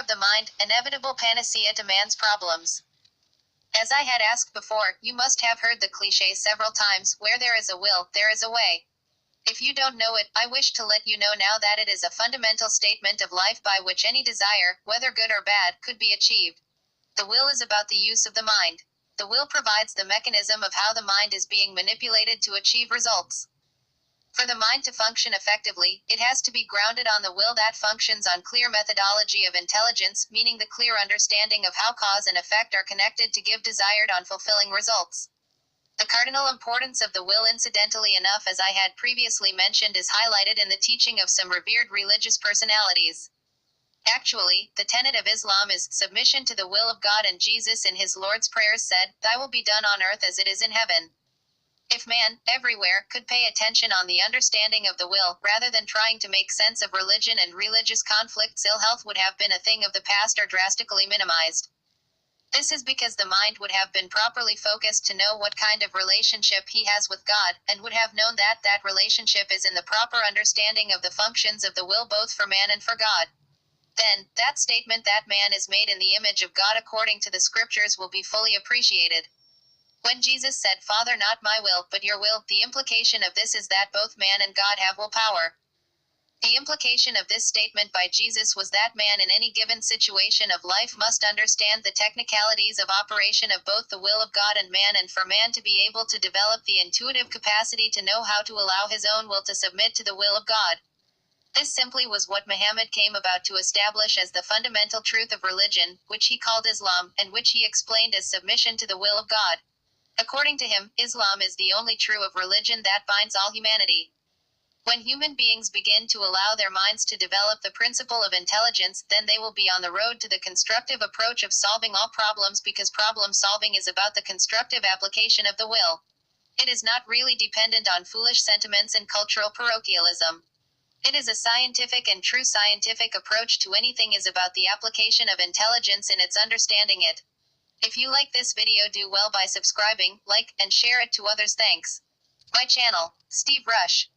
of the mind, inevitable panacea to man's problems. As I had asked before, you must have heard the cliché several times, where there is a will, there is a way. If you don't know it, I wish to let you know now that it is a fundamental statement of life by which any desire, whether good or bad, could be achieved. The will is about the use of the mind. The will provides the mechanism of how the mind is being manipulated to achieve results. For the mind to function effectively, it has to be grounded on the will that functions on clear methodology of intelligence, meaning the clear understanding of how cause and effect are connected to give desired on fulfilling results. The cardinal importance of the will, incidentally enough, as I had previously mentioned, is highlighted in the teaching of some revered religious personalities. Actually, the tenet of Islam is submission to the will of God, and Jesus in his Lord's prayers said, "Thy will be done on earth as it is in heaven." If man, everywhere, could pay attention on the understanding of the will, rather than trying to make sense of religion and religious conflicts, ill health would have been a thing of the past or drastically minimized. This is because the mind would have been properly focused to know what kind of relationship he has with God, and would have known that that relationship is in the proper understanding of the functions of the will both for man and for God. Then, that statement that man is made in the image of God according to the scriptures will be fully appreciated. When Jesus said, "Father, not my will, but your will," the implication of this is that both man and God have will power. The implication of this statement by Jesus was that man in any given situation of life must understand the technicalities of operation of both the will of God and man, and for man to be able to develop the intuitive capacity to know how to allow his own will to submit to the will of God. This simply was what Muhammad came about to establish as the fundamental truth of religion, which he called Islam, and which he explained as submission to the will of God. According to him, Islam is the only true of religion that binds all humanity. When human beings begin to allow their minds to develop the principle of intelligence, then they will be on the road to the constructive approach of solving all problems, because problem solving is about the constructive application of the will. It is not really dependent on foolish sentiments and cultural parochialism. It is a scientific, and true scientific approach to anything is about the application of intelligence in its understanding it. If you like this video, do well by subscribing, like, and share it to others. Thanks. My channel, Steve Rush.